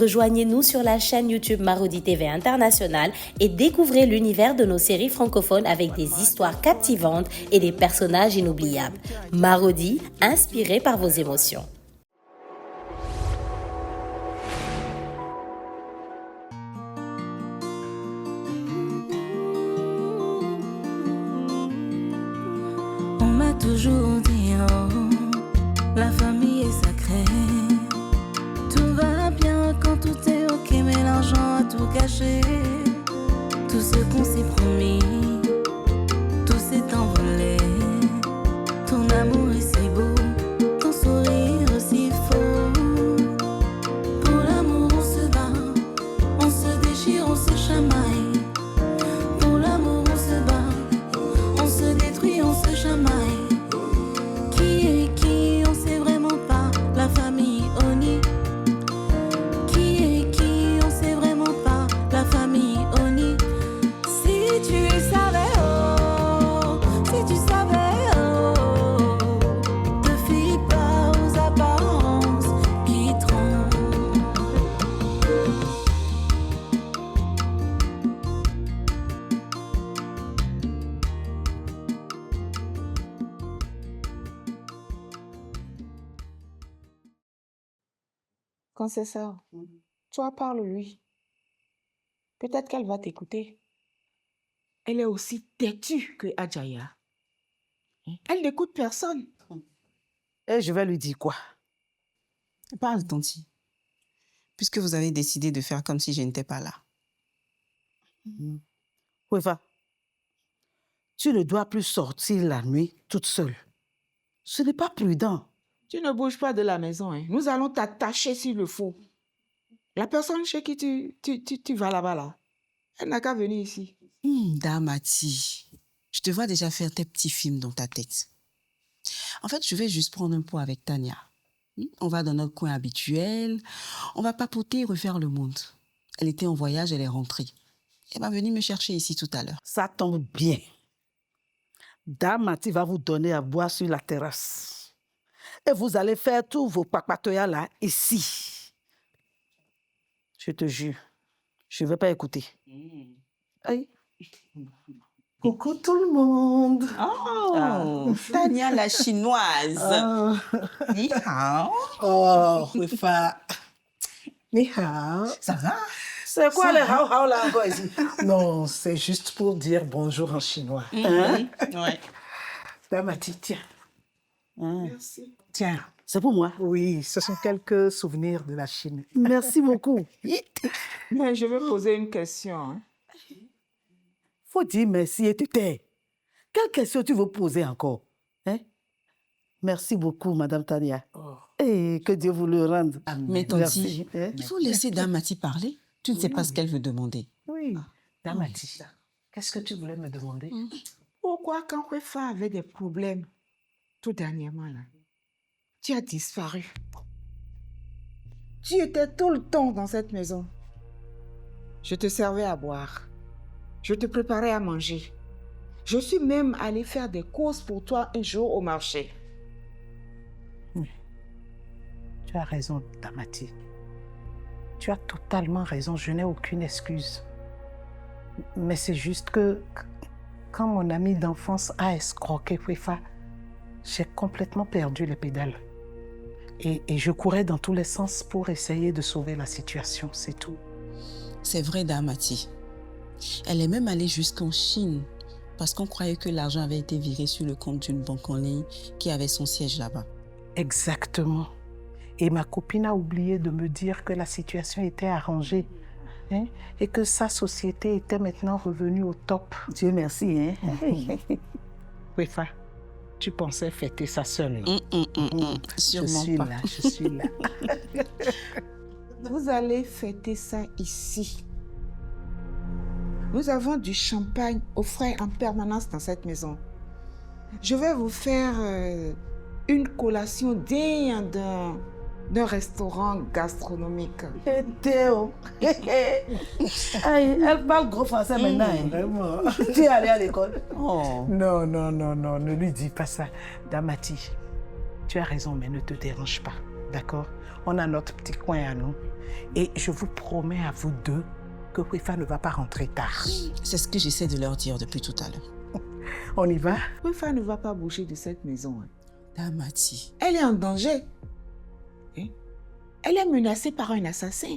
Rejoignez-nous sur la chaîne YouTube Marodi TV International et découvrez l'univers de nos séries francophones avec des histoires captivantes et des personnages inoubliables. Marodi, inspiré par vos émotions. On m'a toujours dit, oh, la famille est sacrée. Tout va bien quand tout est ok, mais l'argent a tout gâché. Tout ce qu'on s'est promis, tout s'est envolé. Ton amour est si beau, ton sourire aussi faux. Pour l'amour on se bat, on se déchire, on se chamaille. Pour l'amour on se bat, on se détruit, on se chamaille. Qui est qui, on sait vraiment pas. La famille Oni. Qui est qui, on sait vraiment pas. La famille Oni. Si tu savais, oh, si tu savais, oh, te fie pas aux apparences qui trompent. Quand c'est ça, toi parle-lui. Peut-être qu'elle va t'écouter. Elle est aussi têtue que Adjaya. Elle n'écoute personne. Et je vais lui dire quoi? Parle, Tanti. Puisque vous avez décidé de faire comme si je n'étais pas là. Wefa, tu ne dois plus sortir la nuit toute seule. Ce n'est pas prudent. Tu ne bouges pas de la maison. Hein. Nous allons t'attacher s'il le faut. La personne chez qui tu vas là-bas, là, elle n'a qu'à venir ici. Damati, je te vois déjà faire tes petits films dans ta tête. En fait, je vais juste prendre un pot avec Tania. On va dans notre coin habituel. On va papoter et refaire le monde. Elle était en voyage, elle est rentrée. Elle va venir me chercher ici tout à l'heure. Ça tombe bien. Damati va vous donner à boire sur la terrasse. Et vous allez faire tous vos papatoyas là, ici. Je te jure, je ne vais pas écouter. Aïe. Coucou tout le monde. Oh, Tania la chinoise. Ni hao. Oh, Wefa. Ni hao. Ça va? C'est quoi les hao là encore ici? Non, c'est juste pour dire bonjour en chinois. Ouais. Damati, tiens. Merci. Tiens. C'est pour moi. Oui, ce sont quelques souvenirs de la Chine. Merci beaucoup. Mais je vais poser une question. Hein. Faut dire merci et te taire. Quelle question tu veux poser encore? Hein? Merci beaucoup, Madame Tania. Et que Dieu vous le rende. Mais Tanti, Merci. Hein? il faut laisser Damati parler. Tu ne sais pas ce qu'elle veut demander. Oui. Damati, qu'est-ce que tu voulais me demander? Pourquoi quand Wefa avait des problèmes, tout dernièrement, là, tu as disparu? Tu étais tout le temps dans cette maison. Je te servais à boire. Je te préparais à manger. Je suis même allée faire des courses pour toi un jour au marché. Tu as raison, Damati. Tu as totalement raison, je n'ai aucune excuse. Mais c'est juste que quand mon ami d'enfance a escroqué Wefa, j'ai complètement perdu les pédales. Et je courais dans tous les sens pour essayer de sauver la situation, c'est tout. C'est vrai, Damati. Elle est même allée jusqu'en Chine parce qu'on croyait que l'argent avait été viré sur le compte d'une banque en ligne qui avait son siège là-bas. Exactement. Et ma copine a oublié de me dire que la situation était arrangée, hein, et que sa société était maintenant revenue au top. Dieu merci. Hein? Wefa, tu pensais fêter ça seule. Sûrement pas. Je suis là. Vous allez fêter ça ici. Nous avons du champagne au frais en permanence dans cette maison. Je vais vous faire une collation digne d'un restaurant gastronomique. Et Théo. Aïe, elle parle gros français maintenant. Hein. Vraiment. Tu es allée à l'école? Oh. Non, ne lui dis pas ça. Damati, tu as raison, mais ne te dérange pas, d'accord? On a notre petit coin à nous. Et je vous promets à vous deux que Kwefa ne va pas rentrer tard. C'est ce que j'essaie de leur dire depuis tout à l'heure. On y va? Kwefa ne va pas bouger de cette maison. Hein. Damati. Elle est en danger. Hein? Elle est menacée par un assassin.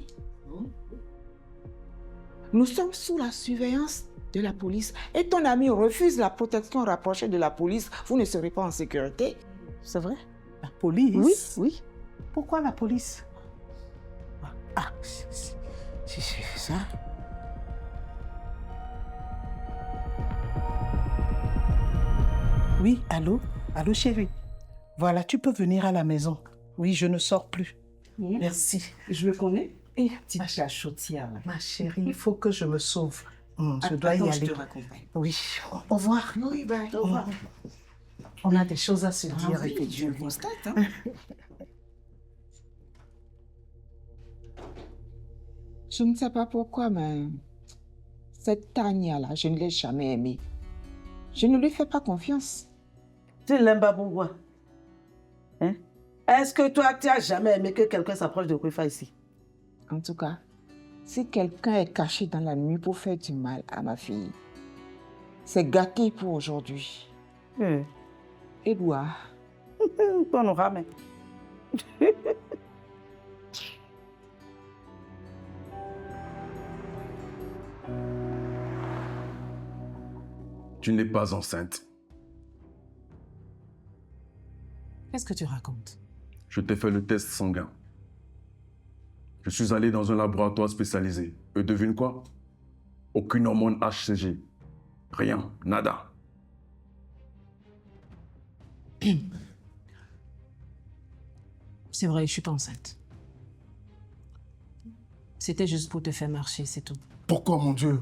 Nous sommes sous la surveillance de la police et ton ami refuse la protection rapprochée de la police. Vous ne serez pas en sécurité. C'est vrai? La police? Oui, oui. Pourquoi la police? Ah, c'est ça. Oui, allô? Allô, chérie? Voilà, tu peux venir à la maison. Oui, je ne sors plus. Merci. Je le connais. Et Petite chachotière. ma chérie, il faut que je me sauve. Je dois y aller. Je te raccompagne. Oui, au revoir. Oui, ben, au revoir. On a des choses à se dire. Oui, je le constate. Hein. Je ne sais pas pourquoi, mais cette Tania-là, je ne l'ai jamais aimée. Je ne lui fais pas confiance. Tu l'aimes pas pourquoi? Hein? Est-ce que toi, tu n'as jamais aimé que quelqu'un s'approche de Kwefa ici? En tout cas, si quelqu'un est caché dans la nuit pour faire du mal à ma fille, c'est gâté pour aujourd'hui. Edouard. Bon, on ramène. Tu n'es pas enceinte. Qu'est-ce que tu racontes? Je t'ai fait le test sanguin. Je suis allé dans un laboratoire spécialisé. Et devine quoi? Aucune hormone HCG. Rien, nada. C'est vrai, je suis pas enceinte. C'était juste pour te faire marcher, c'est tout. Pourquoi, mon Dieu?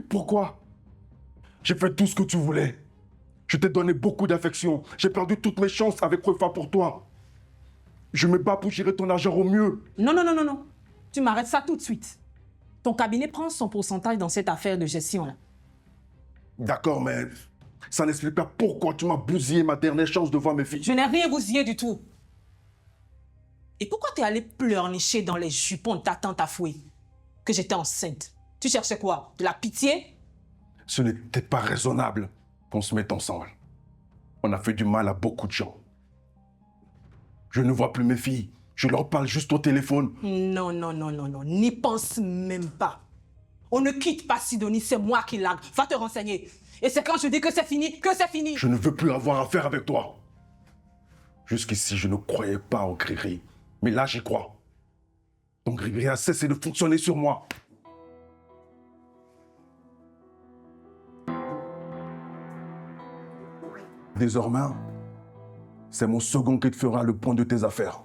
Pourquoi? J'ai fait tout ce que tu voulais. Je t'ai donné beaucoup d'affection. J'ai perdu toutes mes chances avec Kwefa pour toi. Je me bats pour gérer ton argent au mieux. Non, non, non, non, non. Tu m'arrêtes ça tout de suite. Ton cabinet prend son pourcentage dans cette affaire de gestion-là. D'accord, mais ça n'explique pas pourquoi tu m'as bousillé ma dernière chance de voir mes filles. Je n'ai rien bousillé du tout. Et pourquoi t'es allé pleurnicher dans les jupons de ta tante Afoué que j'étais enceinte? Tu cherchais quoi? De la pitié? Ce n'était pas raisonnable qu'on se mette ensemble. On a fait du mal à beaucoup de gens. Je ne vois plus mes filles. Je leur parle juste au téléphone. Non, non, non, non, non. N'y pense même pas. On ne quitte pas Sidonie, c'est moi qui largue. Va te renseigner. Et c'est quand je dis que c'est fini, que c'est fini. Je ne veux plus avoir affaire avec toi. Jusqu'ici, je ne croyais pas au Grigri. Mais là, j'y crois. Ton Grigri a cessé de fonctionner sur moi. Désormais, c'est mon second qui te fera le point de tes affaires.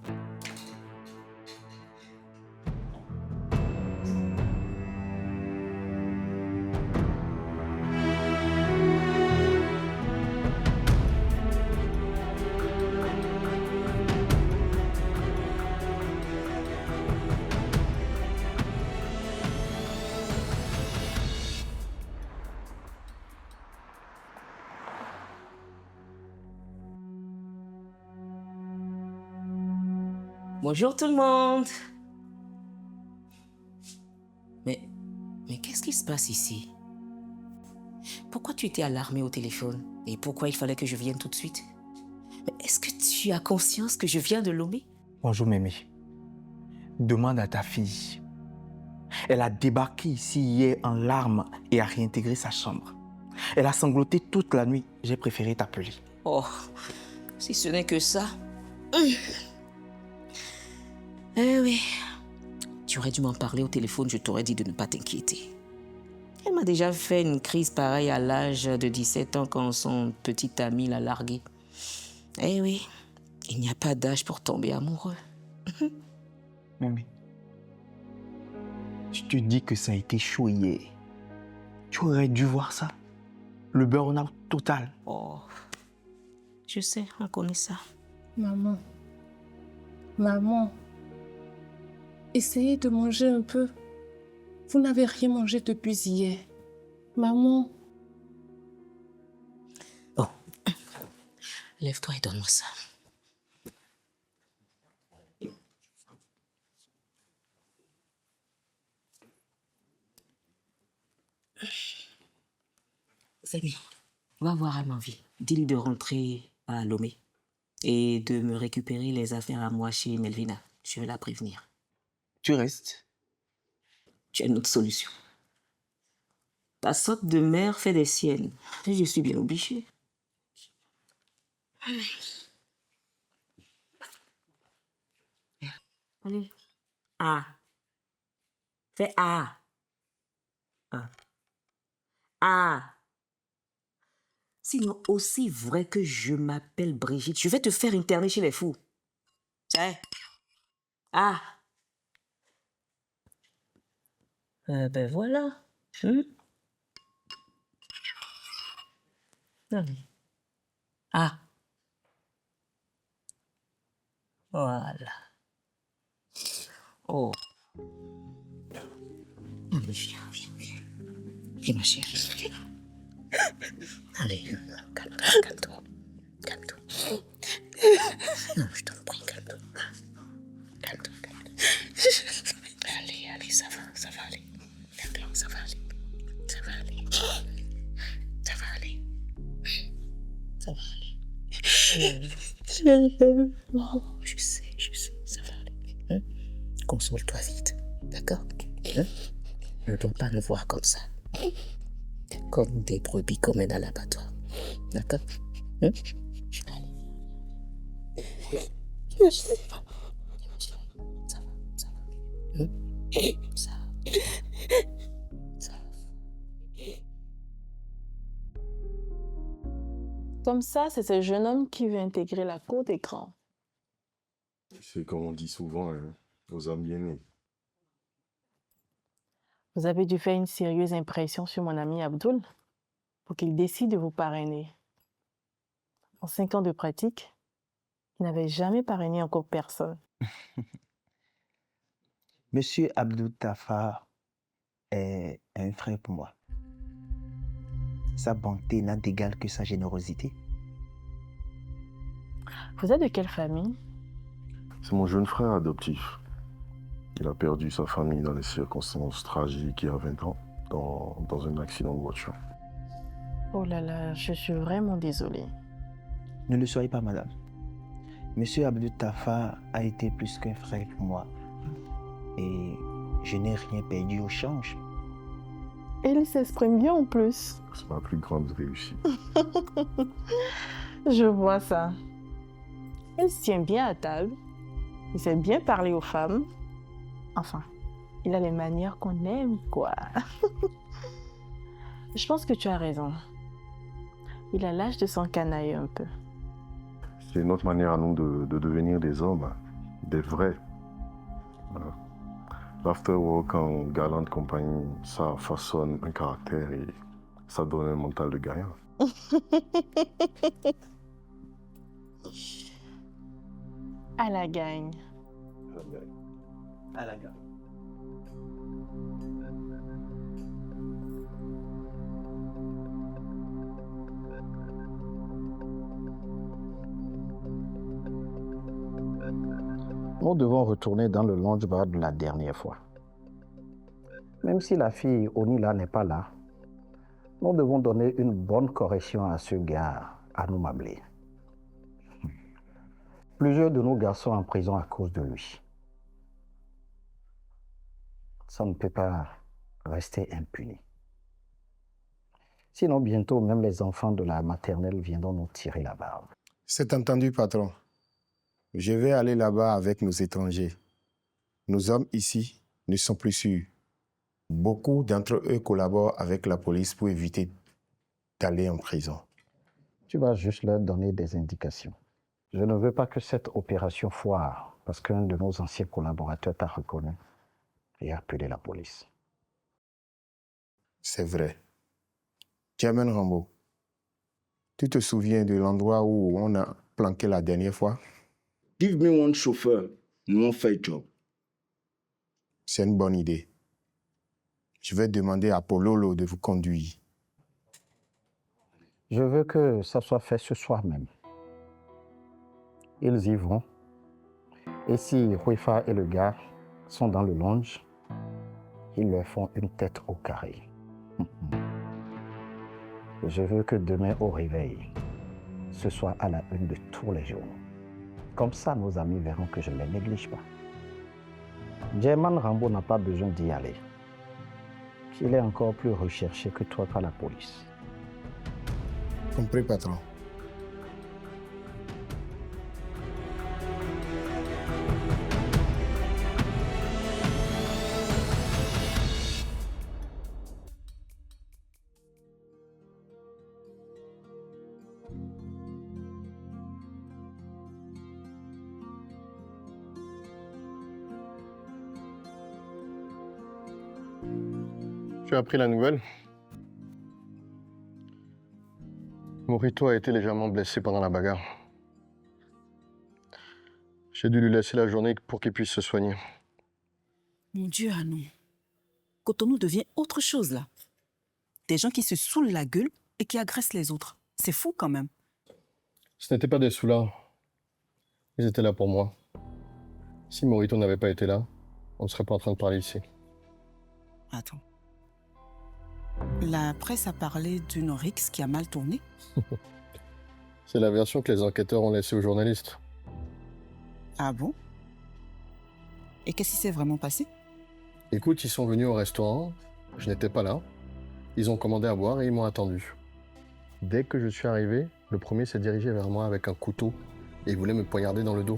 Bonjour tout le monde. Mais qu'est-ce qui se passe ici? Pourquoi tu étais alarmé au téléphone? Et pourquoi il fallait que je vienne tout de suite? Mais est-ce que tu as conscience que je viens de Lomé? Bonjour Mémé. Demande à ta fille. Elle a débarqué ici hier en larmes et a réintégré sa chambre. Elle a sangloté toute la nuit. J'ai préféré t'appeler. Oh, si ce n'est que ça. Eh oui, tu aurais dû m'en parler au téléphone, je t'aurais dit de ne pas t'inquiéter. Elle m'a déjà fait une crise pareille à l'âge de 17 ans quand son petit ami l'a larguée. Eh oui, il n'y a pas d'âge pour tomber amoureux. Mémé, je te dis que ça a été chaud hier. Tu aurais dû voir ça. Le burn-out total. Oh, je sais, on connaît ça. Maman, maman, essayez de manger un peu. Vous n'avez rien mangé depuis hier. Maman. Oh, lève-toi et donne-moi ça. Samy, va voir Amanvi. Dis-lui de rentrer à Lomé et de me récupérer les affaires à moi chez Melvina. Je vais la prévenir. Tu restes? Tu as une autre solution. Ta sorte de mère fait des siennes. Et je suis bien obligée. Allez. A. Fais A. A. A. Sinon, aussi vrai que je m'appelle Brigitte, je vais te faire interner chez les fous. C'est A. Ben voilà. Allez. A. Voilà. Oh. Allez, viens, viens, viens. Viens, ma chérie. Allez, calme-toi. Calme-toi. Non, je t'en prie, calme-toi. Calme-toi. Allez, ça va aller. D'accord, ça va aller. Ça va aller. Ça va aller. Ça va aller. Oh, je sais, ça va aller. Console-toi vite, d'accord? Ne dois pas nous voir comme ça. Comme des brebis qu'on mène à l'abattoir. D'accord? Allez. Ça va. Ça va. Comme ça, c'est ce jeune homme qui veut intégrer la cour d'écran. C'est comme on dit souvent, hein, aux hommes bien nés. Vous avez dû faire une sérieuse impression sur mon ami Abdul pour qu'il décide de vous parrainer. En 5 ans de pratique, il n'avait jamais parrainé encore personne. Monsieur Abdou Tafa est un frère pour moi. Sa bonté n'a d'égal que sa générosité. Vous êtes de quelle famille? C'est mon jeune frère adoptif. Il a perdu sa famille dans des circonstances tragiques il y a 20 ans, dans un accident de voiture. Oh là là, je suis vraiment désolée. Ne le soyez pas, madame. Monsieur Abdou Tafa a été plus qu'un frère pour moi. Et je n'ai rien perdu au change. Et il s'exprime bien en plus. C'est ma plus grande réussite. Je vois ça. Il se tient bien à table. Il sait bien parler aux femmes. Enfin, il a les manières qu'on aime, quoi. Je pense que tu as raison. Il a l'âge de s'encanailler un peu. C'est notre manière à nous de devenir des hommes, des vrais. Voilà. L'afterwork en galante compagnie, ça façonne un caractère et ça donne un mental de gagnant. À la gagne. À la gare. Nous devons retourner dans le lounge bar de la dernière fois. Même si la fille Onila n'est pas là, nous devons donner une bonne correction à ce gars, à nous Mablé. Plusieurs de nos garçons en prison à cause de lui. Ça ne peut pas rester impuni. Sinon, bientôt, même les enfants de la maternelle viendront nous tirer la barbe. C'est entendu, patron. Je vais aller là-bas avec nos étrangers. Nos hommes ici ne sont plus sûrs. Beaucoup d'entre eux collaborent avec la police pour éviter d'aller en prison. Tu vas juste leur donner des indications. Je ne veux pas que cette opération foire parce qu'un de nos anciens collaborateurs t'a reconnu et a appelé la police. C'est vrai. Chairman Rambo, tu te souviens de l'endroit où on a planqué la dernière fois? Give me one chauffeur, nous on fait le job. C'est une bonne idée. Je vais demander à Pololo de vous conduire. Je veux que ça soit fait ce soir même. Ils y vont. Et si Ruifa et le gars sont dans le lounge, ils leur font une tête au carré. Je veux que demain au réveil, ce soit à la une de tous les journaux. Comme ça, nos amis verront que je ne les néglige pas. German Rambo n'a pas besoin d'y aller. Il est encore plus recherché que toi par la police. Compris, patron. Tu as appris la nouvelle? Morito a été légèrement blessé pendant la bagarre. J'ai dû lui laisser la journée pour qu'il puisse se soigner. Mon Dieu, Anou. Cotonou devient autre chose, là. Des gens qui se saoulent la gueule et qui agressent les autres. C'est fou, quand même. Ce n'étaient pas des soulards. Ils étaient là pour moi. Si Morito n'avait pas été là, on ne serait pas en train de parler ici. Attends. La presse a parlé d'une rixe qui a mal tourné. C'est la version que les enquêteurs ont laissée aux journalistes. Ah bon? Et qu'est-ce qui s'est vraiment passé? Écoute, ils sont venus au restaurant, je n'étais pas là. Ils ont commandé à boire et ils m'ont attendu. Dès que je suis arrivé, le premier s'est dirigé vers moi avec un couteau et il voulait me poignarder dans le dos.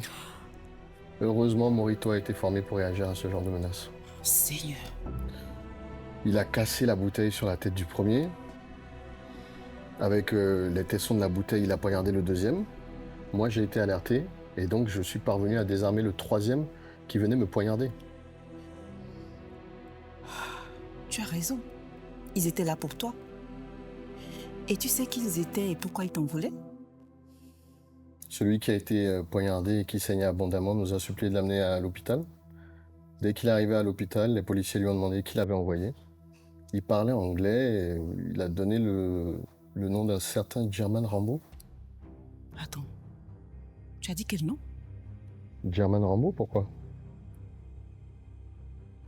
Heureusement, Morito a été formé pour réagir à ce genre de menace. Seigneur. Il a cassé la bouteille sur la tête du premier. Avec les tessons de la bouteille, il a poignardé le deuxième. Moi, j'ai été alerté et donc je suis parvenu à désarmer le troisième qui venait me poignarder. Tu as raison. Ils étaient là pour toi. Et tu sais qui ils étaient et pourquoi ils t'en voulaient? Celui qui a été poignardé et qui saignait abondamment nous a supplié de l'amener à l'hôpital. Dès qu'il est arrivé à l'hôpital, les policiers lui ont demandé qui l'avait envoyé. Il parlait anglais et il a donné le nom d'un certain German Rambo. Attends. Tu as dit quel nom? German Rambo, pourquoi?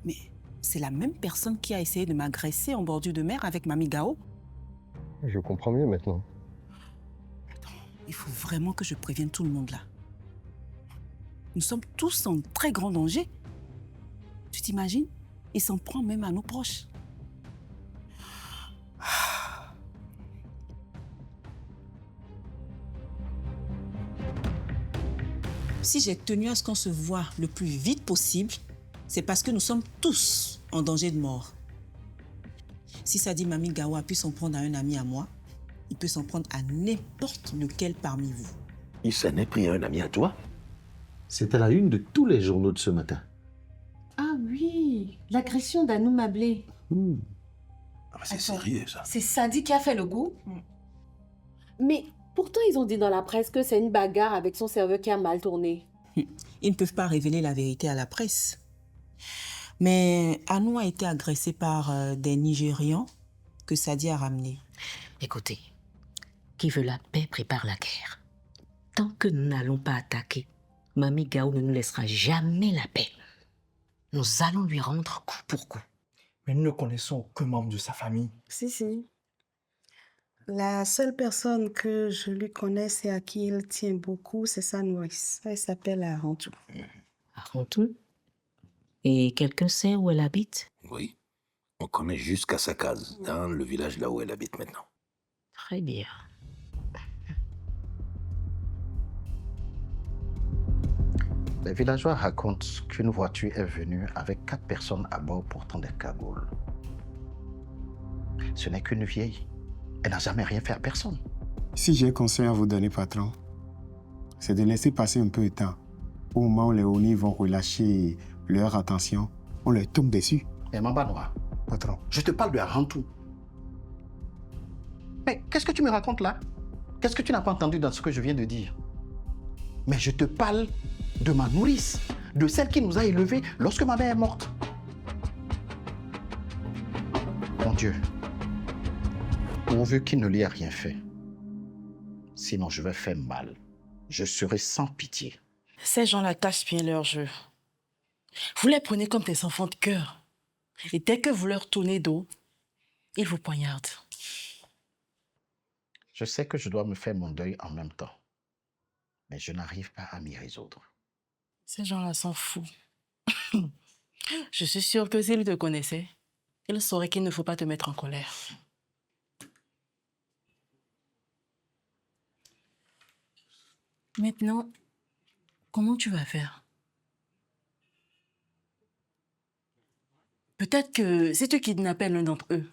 Mais c'est la même personne qui a essayé de m'agresser en bordure de mer avec Mamie Gao. Je comprends mieux maintenant. Il faut vraiment que je prévienne tout le monde là. Nous sommes tous en très grand danger. Tu t'imagines? Il s'en prend même à nos proches. Si j'ai tenu à ce qu'on se voit le plus vite possible, c'est parce que nous sommes tous en danger de mort. Si ça dit Mamie Gao a pu s'en prendre à un ami à moi, il peut s'en prendre à n'importe lequel parmi vous. Il s'en est pris à un ami à toi? C'est à la une de tous les journaux de ce matin. Ah oui, l'agression d'Anou Mablé. Ah, c'est sérieux, ça. C'est Sadi qui a fait le coup. Mais pourtant, ils ont dit dans la presse que c'est une bagarre avec son cerveau qui a mal tourné. Ils ne peuvent pas révéler la vérité à la presse. Mais Anou a été agressé par des Nigérians que Sadi a ramenés. Écoutez, qui veut la paix prépare la guerre. Tant que nous n'allons pas attaquer, Mamie Gao ne nous laissera jamais la paix. Nous allons lui rendre coup pour coup. Mais nous ne connaissons aucun membre de sa famille. Si. La seule personne que je lui connaisse et à qui il tient beaucoup, c'est sa nourrice. Elle s'appelle Arantou. Arantou? Et quelqu'un sait où elle habite? Oui. On connaît jusqu'à sa case, dans le village là où elle habite maintenant. Très bien. Les villageois racontent qu'une voiture est venue avec 4 personnes à bord portant des cagoules. Ce n'est qu'une vieille. Elle n'a jamais rien fait à personne. Si j'ai un conseil à vous donner, patron, c'est de laisser passer un peu de temps. Au moment où les Oni vont relâcher leur attention, on leur tombe dessus. Et Mamba Noir, patron, je te parle de Arantou. Mais qu'est-ce que tu me racontes là? Qu'est-ce que tu n'as pas entendu dans ce que je viens de dire? Mais je te parle de ma nourrice, de celle qui nous a élevés lorsque ma mère est morte. Mon Dieu, pourvu qu'il ne lui ait rien fait. Sinon, je vais faire mal. Je serai sans pitié. Ces gens-là cachent bien leur jeu. Vous les prenez comme des enfants de cœur. Et dès que vous leur tournez dos, il vous poignarde. Je sais que je dois me faire mon deuil en même temps, mais je n'arrive pas à m'y résoudre. Ces gens-là sont fous. Je suis sûre que s'il te connaissait, il saurait qu'il ne faut pas te mettre en colère. Maintenant, comment tu vas faire? Peut-être que si tu kidnappais l'un d'entre eux,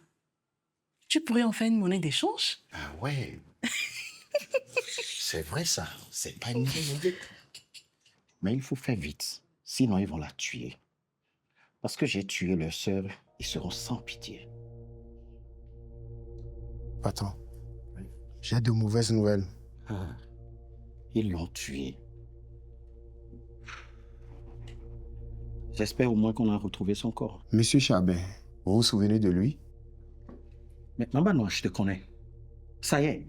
tu pourrais en faire une monnaie d'échange? Ah ouais. C'est vrai ça, c'est pas une mauvaise idée. Mais il faut faire vite, sinon ils vont la tuer. Parce que j'ai tué leur sœur, ils seront sans pitié. Patron, j'ai de mauvaises nouvelles. Ah, ils l'ont tué. J'espère au moins qu'on a retrouvé son corps. Monsieur Chabin, vous vous souvenez de lui? Mais maman, non, je te connais. Ça y est,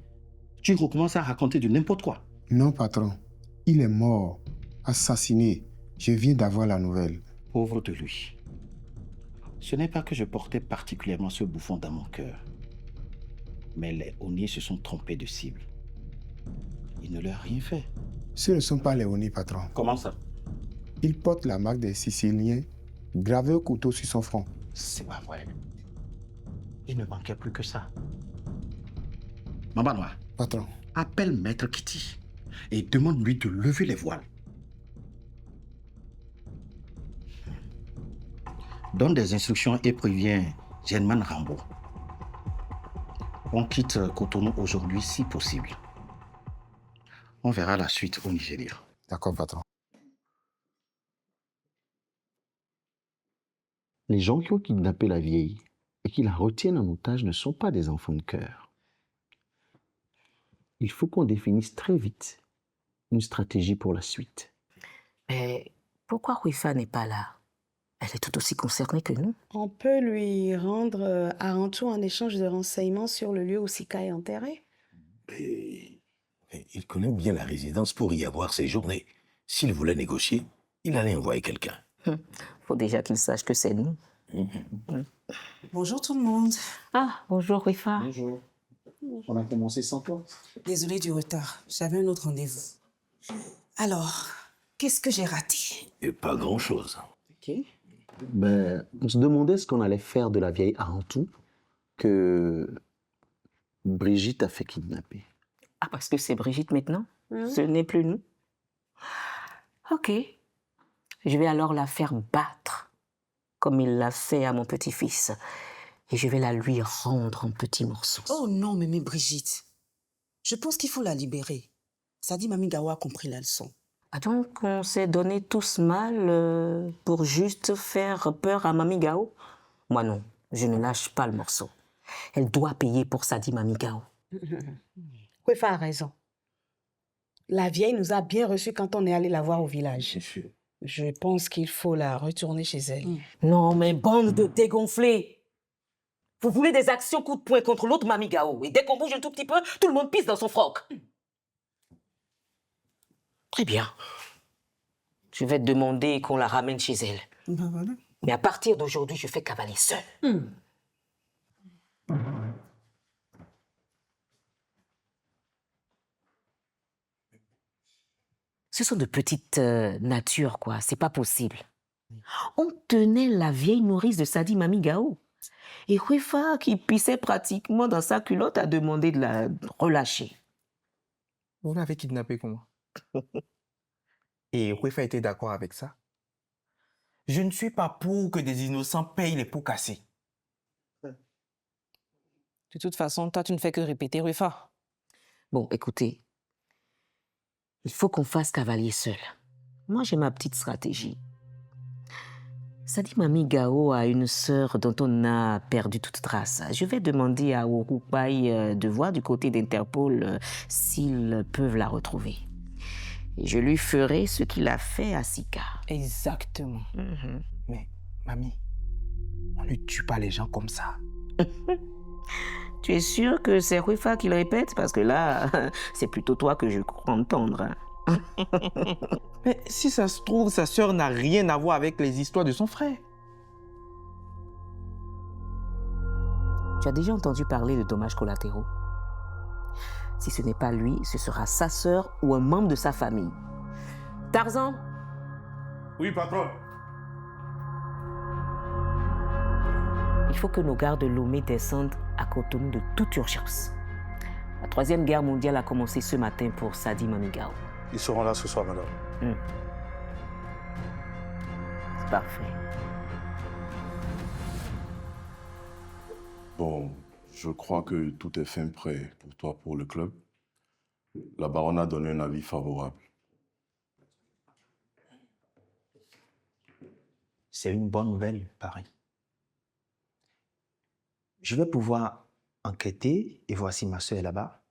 tu recommences à raconter du n'importe quoi. Non, patron. Il est mort, assassiné. Je viens d'avoir la nouvelle. Pauvre de lui. Ce n'est pas que je portais particulièrement ce bouffon dans mon cœur. Mais les Oni se sont trompés de cible. Il ne leur a rien fait. Ce ne sont pas les Oni, patron. Comment ça? Il porte la marque des Siciliens gravée au couteau sur son front. C'est pas vrai. Il ne manquait plus que ça. Maman Noire. Patron. Appelle Maître Kitty et demande-lui de lever les voiles. Donne des instructions et préviens Genman Rambo. On quitte Cotonou aujourd'hui si possible. On verra la suite au Nigeria. D'accord, patron. Les gens qui ont kidnappé la vieille et qui la retiennent en otage ne sont pas des enfants de cœur. Il faut qu'on définisse très vite une stratégie pour la suite. Mais pourquoi Ruifa n'est pas là? Elle est tout aussi concernée que nous. On peut lui rendre Arantou en échange de renseignements sur le lieu où Sika est enterré. Il connaît bien la résidence pour y avoir séjourné. S'il voulait négocier, il allait envoyer quelqu'un. Faut déjà qu'il sache que c'est nous. Bonjour tout le monde. Ah, bonjour Ruifa. Bonjour. On a commencé sans toi. Désolée du retard, j'avais un autre rendez-vous. Alors, qu'est-ce que j'ai raté? Et pas grand-chose. Ok. Ben, on se demandait ce qu'on allait faire de la vieille Arantou que Brigitte a fait kidnapper. Ah, parce que c'est Brigitte maintenant? Ce n'est plus nous. Ok. Je vais alors la faire battre, comme il l'a fait à mon petit-fils. Et je vais la lui rendre en petits morceaux. Oh non, mais Brigitte, je pense qu'il faut la libérer. Sadi Mamigawa a compris la leçon. Ah donc, on s'est donné tous mal pour juste faire peur à Mami Gao? Moi non, je ne lâche pas le morceau. Elle doit payer pour Sadi Mami Gao. Ruifa a raison. La vieille nous a bien reçus quand on est allé la voir au village. Je pense qu'il faut la retourner chez elle. Non, mais bande de dégonflés! Vous voulez des actions coup de poing contre l'autre Mami Gao. Et dès qu'on bouge un tout petit peu, tout le monde pisse dans son froc. Très bien. Je vais demander qu'on la ramène chez elle. Ben voilà. Mais à partir d'aujourd'hui, je fais cavaler seul. Ce sont de petites natures, quoi. C'est pas possible. On tenait la vieille nourrice de Sadi Mami Gao. Et Ruifa, qui pissait pratiquement dans sa culotte, a demandé de la relâcher. Vous l'avez kidnappée comment? Et Ruifa était d'accord avec ça? Je ne suis pas pour que des innocents payent les pots cassés. De toute façon, toi, tu ne fais que répéter Ruifa. Bon, écoutez, il faut qu'on fasse cavalier seul. Moi, j'ai ma petite stratégie. Sadi Mami Gao a une sœur dont on a perdu toute trace. Je vais demander à Urupai de voir du côté d'Interpol s'ils peuvent la retrouver. Et je lui ferai ce qu'il a fait à Sika. Exactement. Mais, mamie, on ne tue pas les gens comme ça. Tu es sûr que c'est Ruifa qui le répète? Parce que là, c'est plutôt toi que je crois entendre. Mais si ça se trouve, sa sœur n'a rien à voir avec les histoires de son frère. Tu as déjà entendu parler de dommages collatéraux? Si ce n'est pas lui, ce sera sa sœur ou un membre de sa famille. Tarzan? Oui, patron. Il faut que nos gardes de Lomé descendent à Cotonou de toute urgence. La 3e guerre mondiale a commencé ce matin pour Sadi Mamigao. Ils seront là ce soir, madame. C'est parfait. Bon, je crois que tout est fin prêt pour toi, pour le club. La baronne a donné un avis favorable. C'est une bonne nouvelle, pareil. Je vais pouvoir enquêter et voir si ma soeur est là-bas.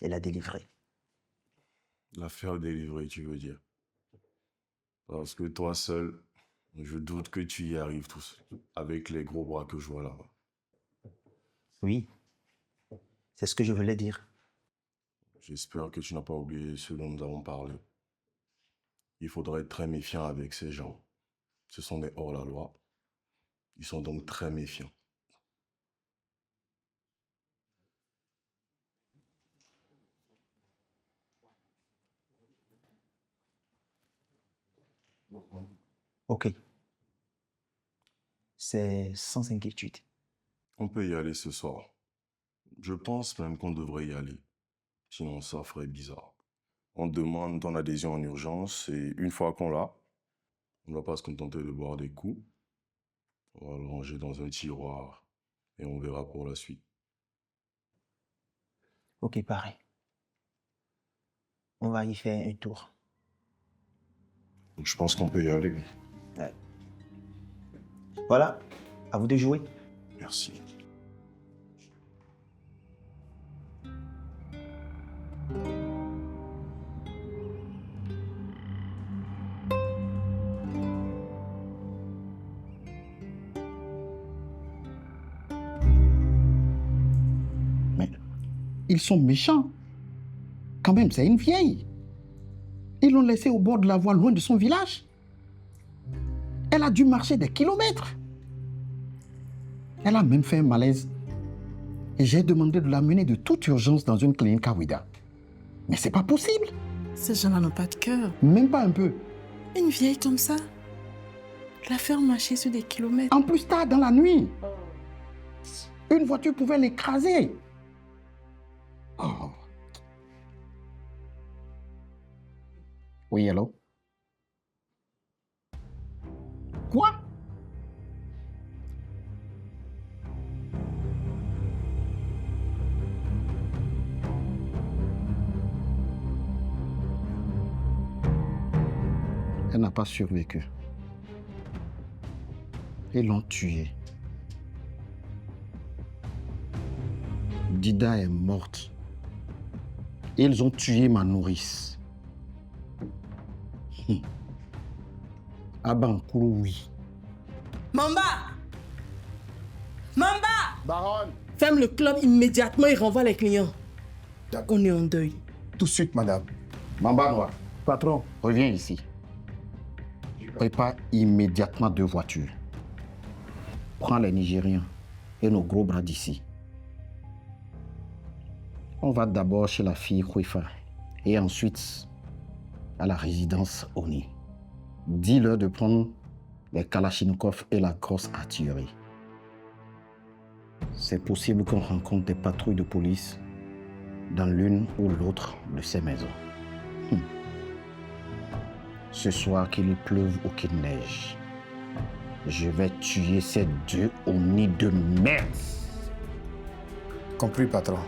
Elle a délivré. L'affaire délivrée, tu veux dire? Parce que toi seul, je doute que tu y arrives tout seul, avec les gros bras que je vois là-bas. Oui, c'est ce que je voulais dire. J'espère que tu n'as pas oublié ce dont nous avons parlé. Il faudra être très méfiant avec ces gens. Ce sont des hors-la-loi. Ils sont donc très méfiants. Ok. C'est sans inquiétude. On peut y aller ce soir. Je pense même qu'on devrait y aller. Sinon, ça ferait bizarre. On demande ton adhésion en urgence et une fois qu'on l'a, on ne va pas se contenter de boire des coups. On va le ranger dans un tiroir et on verra pour la suite. Ok, pareil. On va y faire un tour. Donc, je pense qu'on peut y aller. Ouais. Voilà, à vous de jouer. Merci. Ils sont méchants. Quand même, c'est une vieille. Ils l'ont laissée au bord de la voie, loin de son village. Elle a dû marcher des kilomètres. Elle a même fait un malaise. Et j'ai demandé de l'amener de toute urgence dans une clinique à Ouida. Mais c'est pas possible. Ces gens-là n'ont pas de cœur. Même pas un peu. Une vieille comme ça, la faire marcher sur des kilomètres. En plus tard, dans la nuit. Une voiture pouvait l'écraser. Oh. Oui, allô? Quoi? Elle n'a pas survécu. Ils l'ont tuée. Dida est morte. Ils ont tué ma nourrice. Abankourou, oui. Mamba! Mamba! Baronne! Ferme le club immédiatement et renvoie les clients. On est en deuil. Tout de suite, madame. Mamba Noir. Patron, reviens ici. Prépare immédiatement 2 voitures. Prends les Nigériens et nos gros bras d'ici. On va d'abord chez la fille Khouifa et ensuite à la résidence Oni. Dis-leur de prendre les Kalachnikov et la grosse artillerie. C'est possible qu'on rencontre des patrouilles de police dans l'une ou l'autre de ces maisons. Ce soir, qu'il pleuve ou qu'il neige, je vais tuer ces 2 Oni de merde. Compris, patron.